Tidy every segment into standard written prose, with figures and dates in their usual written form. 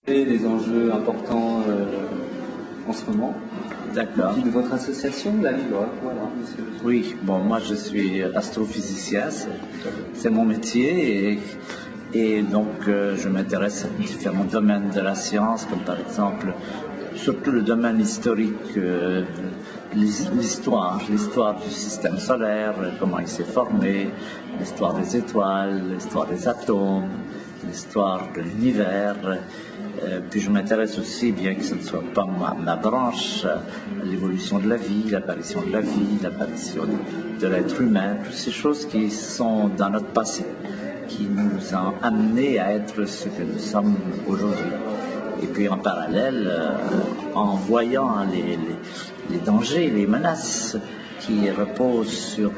Des enjeux importants en ce moment. D'accord. De votre association, la Libre, voilà, monsieur. Oui, bon, moi je suis astrophysicien, c'est mon métier, et donc je m'intéresse à différents domaines de la science, comme par exemple, surtout le domaine historique, l'histoire du système solaire, comment il s'est formé, l'histoire des étoiles, l'histoire des atomes, l'histoire de l'univers. Puis je m'intéresse aussi, bien que ce ne soit pas ma branche, à l'évolution de la vie, l'apparition de la vie, l'apparition de l'être humain, toutes ces choses qui sont dans notre passé, qui nous ont amenés à être ce que nous sommes aujourd'hui. Et puis en parallèle, en voyant les dangers, les menaces qui reposent sur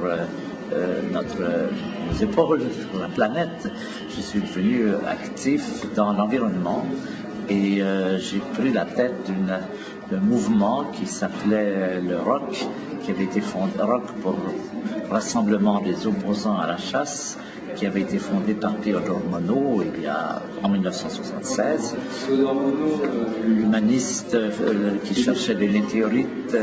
nos épaules, sur la planète, je suis devenu actif dans l'environnement. Et j'ai pris la tête d'un mouvement qui s'appelait le ROC, qui avait été fondé, ROC pour Rassemblement des opposants à la chasse, qui avait été fondé par Théodore Monod en 1976. L'humaniste qui cherchait des météorites,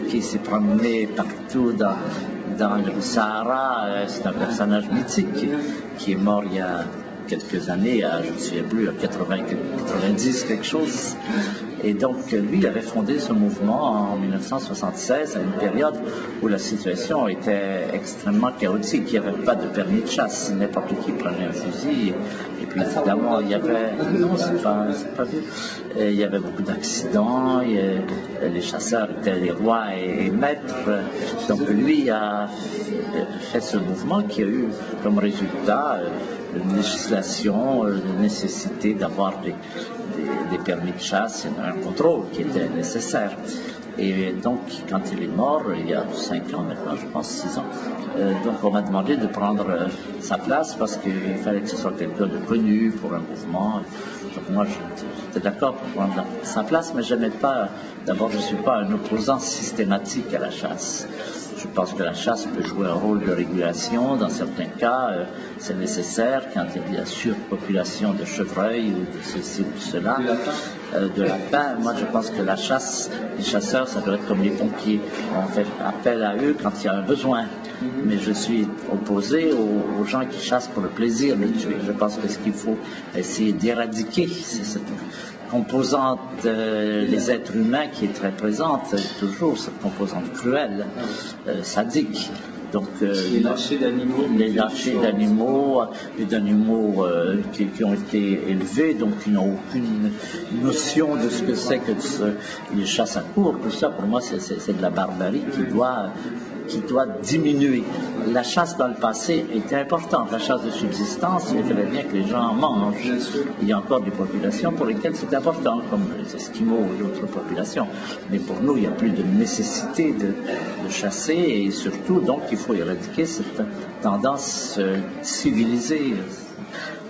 qui s'est promené partout dans le Sahara. C'est un personnage mythique qui est mort il y a quelques années, je ne me souviens plus, à 90 quelque chose. Et donc, lui, il avait fondé ce mouvement en 1976, à une période où la situation était extrêmement chaotique. Il n'y avait pas de permis de chasse. N'importe qui prenait un fusil. Et puis, évidemment, il y avait... Non, c'est pas vu. Il y avait beaucoup d'accidents. Les chasseurs étaient les rois et maîtres. Donc, lui a fait ce mouvement qui a eu comme résultat une législation, la nécessité d'avoir des permis de chasse et un contrôle qui était nécessaire. Et donc, quand il est mort, il y a 5 ans maintenant, je pense 6 ans, donc on m'a demandé de prendre sa place parce qu'il fallait que ce soit quelqu'un de connu pour un mouvement. Donc moi, j'étais d'accord pour prendre sa place, mais je n'aimais pas, d'abord, je ne suis pas un opposant systématique à la chasse. Je pense que la chasse peut jouer un rôle de régulation. Dans certains cas, c'est nécessaire quand il y a de la surpopulation de chevreuils ou de ceci ou de cela. De lapins. Moi, je pense que la chasse, les chasseurs, ça doit être comme les pompiers. On fait appel à eux quand il y a un besoin. Mais je suis opposé aux gens qui chassent pour le plaisir de tuer. Je pense que ce qu'il faut essayer d'éradiquer, c'est cette composante des êtres humains qui est très présente, toujours cette composante cruelle, sadique. Donc, les lâchers d'animaux, qui ont été élevés, donc qui n'ont aucune notion de ce que c'est que les chasses à courre. Tout ça, pour moi, c'est de la barbarie qui doit diminuer. La chasse dans le passé était importante. La chasse de subsistance, il fallait bien que les gens en mangent. Il y a encore des populations pour lesquelles c'est important, comme les Esquimaux et d'autres populations. Mais pour nous, il n'y a plus de nécessité de chasser, et surtout, donc, il faut éradiquer cette tendance civilisée.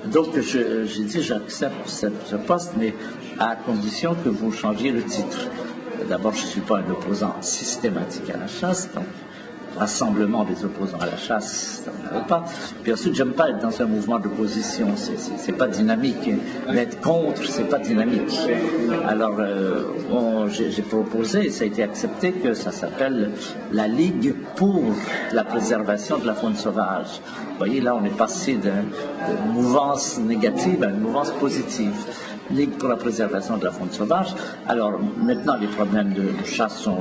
Donc, j'ai dit, j'accepte ce poste, mais à condition que vous changiez le titre. D'abord, je ne suis pas un opposant systématique à la chasse, donc rassemblement des opposants à la chasse, ça ne va pas. Puis ensuite, j'aime pas être dans un mouvement d'opposition, c'est pas dynamique. D'être contre, c'est pas dynamique. Alors, j'ai proposé, et ça a été accepté, que ça s'appelle la Ligue pour la préservation de la faune sauvage. Vous voyez, là, on est passé d'une mouvance négative à une mouvance positive. Ligue pour la préservation de la faune sauvage. Alors, maintenant, les problèmes de chasse sont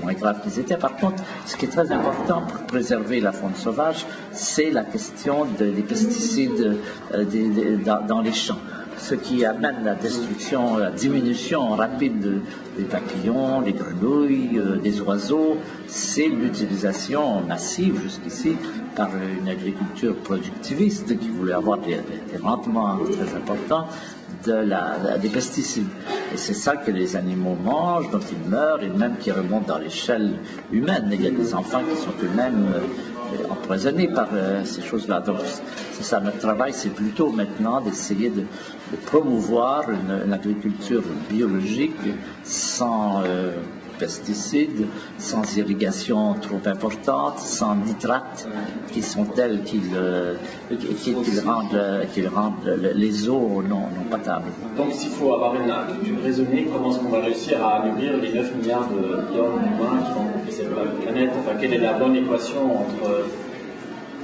moins graves qu'ils étaient. Par contre, ce qui est très important pour préserver la faune sauvage, c'est la question des pesticides dans les champs. Ce qui amène la destruction, la diminution rapide des papillons, des grenouilles, des oiseaux, c'est l'utilisation massive jusqu'ici par une agriculture productiviste qui voulait avoir des rendements très importants des pesticides. Et c'est ça que les animaux mangent, dont ils meurent, et même qui remontent dans l'échelle humaine. Il y a des enfants qui sont eux-mêmes empoisonnés par ces choses-là. Donc, c'est ça, notre travail, c'est plutôt maintenant d'essayer de promouvoir une agriculture biologique sans pesticides, sans irrigation trop importante, sans nitrates, qui sont tels qu'ils rendent les eaux non potables. Donc s'il faut avoir une agriculture raisonnée, comment est-ce qu'on va réussir à nourrir les 9 milliards d'hommes humains qui vont occuper cette planète? Enfin, quelle est la bonne équation entre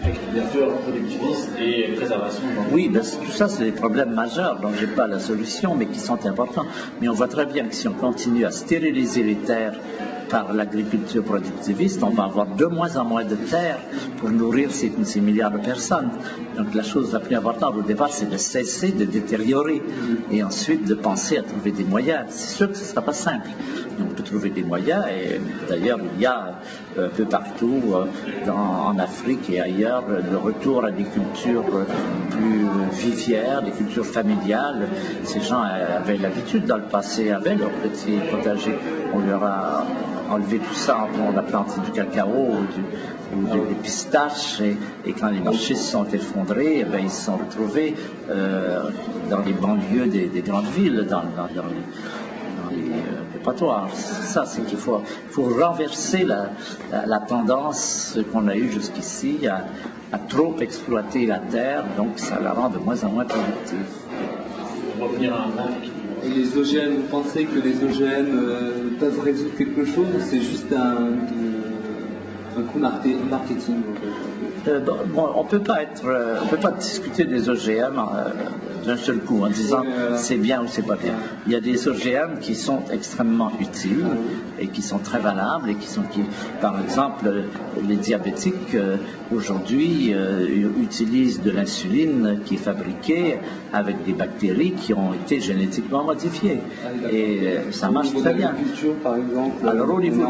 agriculture productiviste et préservation? Oui, ben, tout ça, c'est des problèmes majeurs dont je n'ai pas la solution, mais qui sont importants. Mais on voit très bien que si on continue à stériliser les terres par l'agriculture productiviste, on va avoir de moins en moins de terres pour nourrir ces milliards de personnes. Donc la chose la plus importante au départ, c'est de cesser de détériorer et ensuite de penser à trouver des moyens. C'est sûr que ce ne sera pas simple. On peut trouver des moyens et d'ailleurs il y a un peu partout en Afrique et ailleurs le retour à des cultures plus vivières, des cultures familiales. Ces gens avaient l'habitude dans le passé, avaient leur petit potager. On leur a enlevé tout ça, on a planté du cacao ou des pistaches et quand les marchés se sont effondrés, ben, ils se sont retrouvés dans les banlieues des grandes villes, dans les patoires. Ça, c'est qu'il faut renverser la tendance qu'on a eue jusqu'ici à trop exploiter la terre, donc ça la rend de moins en moins productive. Revenir à un grand équilibre. Et les OGM, vous pensez que les OGM peuvent résoudre quelque chose ou c'est juste un coup marketing? On peut pas discuter des OGM d'un seul coup en disant c'est bien ou c'est pas bien. Il y a des OGM qui sont extrêmement utiles et qui sont très valables et par exemple, les diabétiques aujourd'hui utilisent de l'insuline qui est fabriquée avec des bactéries qui ont été génétiquement modifiées et ça marche très bien. Par exemple, alors au niveau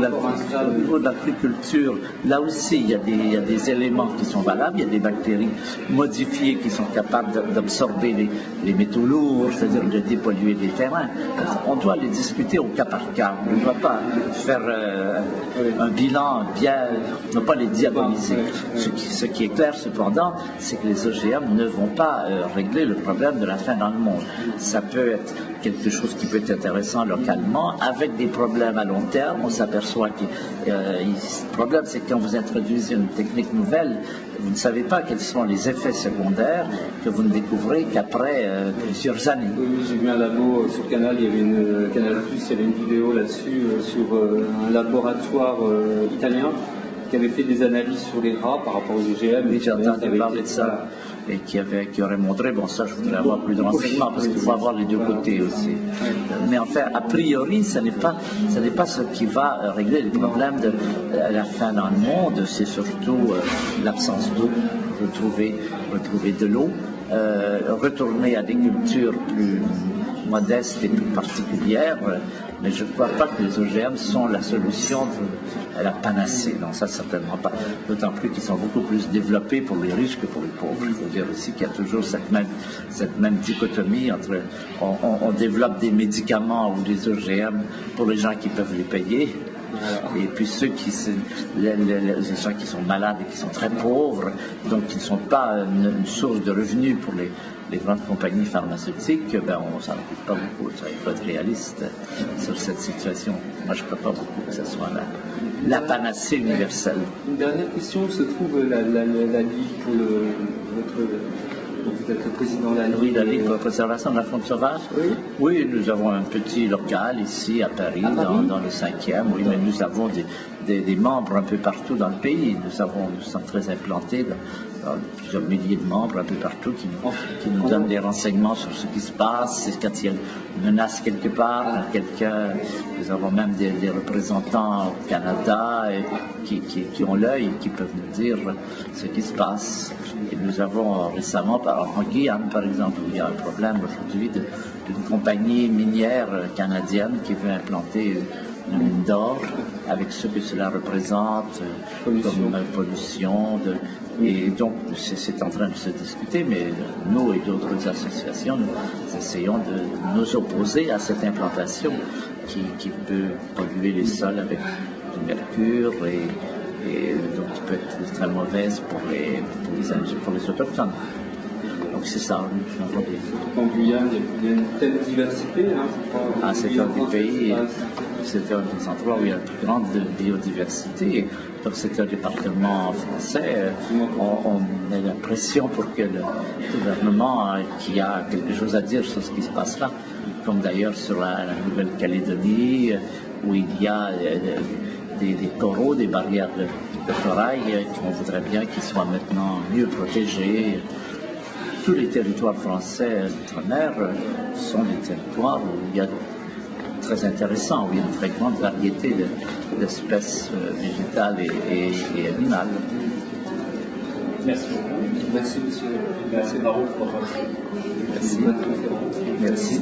de l'agriculture, là aussi il y a des éléments qui sont valables, il y a des bactéries modifiées qui sont capables d'absorber les métaux lourds, c'est-à-dire de dépolluer les terrains. On doit les discuter au cas par cas. On ne doit pas faire un bilan ne pas les diaboliser. Ce qui est clair cependant, c'est que les OGM ne vont pas régler le problème de la faim dans le monde. Ça peut être quelque chose qui peut être intéressant localement, avec des problèmes à long terme. On s'aperçoit que le problème, c'est que quand vous introduisez une technique nouvelle, vous ne savez pas quels sont les effets secondaires que vous ne découvrez qu'après plusieurs années. Oui, j'ai vu un labo sur Canal, il y avait une vidéo là-dessus sur un laboratoire italien qui avait fait des analyses sur les rats par rapport aux OGM. Oui, j'ai entendu parler de ça et qui aurait montré, bon ça je voudrais avoir plus de renseignements parce qu'il faut avoir les deux côtés aussi. Mais enfin, a priori, ce n'est pas ce qui va régler les problèmes de la faim dans le monde, c'est surtout l'absence d'eau, retrouver de l'eau, retourner à des cultures plus modestes et plus particulières, mais je ne crois pas que les OGM sont la solution à la panacée. Non, ça certainement pas. D'autant plus qu'ils sont beaucoup plus développés pour les riches que pour les pauvres. Il faut dire aussi qu'il y a toujours cette même dichotomie entre on développe des médicaments ou des OGM pour les gens qui peuvent les payer. Et puis les gens qui sont malades et qui sont très pauvres, donc qui ne sont pas une source de revenus pour les grandes compagnies pharmaceutiques, on s'en occupe pas beaucoup. Il faut être réaliste sur cette situation. Moi, je ne crois pas beaucoup que ce soit la panacée universelle. Une dernière question, où se trouve la Ligue pour vous êtes le président de la Ligue. Oui, la Ligue pour la préservation de la faune sauvage. Oui, nous avons un petit local ici à Paris, dans le 5e, oui, mais nous avons des membres un peu partout dans le pays. Nous sommes très implantés dans plusieurs milliers de membres un peu partout qui nous donnent des renseignements sur ce qui se passe, quand il y a une menace quelque part, nous avons même des représentants au Canada qui ont l'œil et qui peuvent nous dire ce qui se passe. Et nous avons récemment, en Guyane par exemple, où il y a un problème aujourd'hui d'une compagnie minière canadienne qui veut implanter une mine d'or, avec ce que cela représente comme pollution. Et donc, c'est en train de se discuter, mais nous et d'autres associations, nous essayons de nous opposer à cette implantation qui peut polluer les sols avec du mercure et donc qui peut être très mauvaise pour les autochtones. Donc c'est ça. En Guyane, il y a une telle diversité. Hein, c'est un des pays, c'est un des endroits où il y a la plus grande biodiversité. Donc c'est un département français. On a l'impression pour que le gouvernement qui a quelque chose à dire sur ce qui se passe là, comme d'ailleurs sur la Nouvelle-Calédonie, où il y a des coraux, des barrières de corail qu'on voudrait bien qu'ils soient maintenant mieux protégés. Tous les territoires français d'outre-mer sont des territoires où il y a très intéressant, où il y a une très grande variété d'espèces végétales et animales. Merci beaucoup. Merci, monsieur. Merci, bravo pour votre Merci. Merci.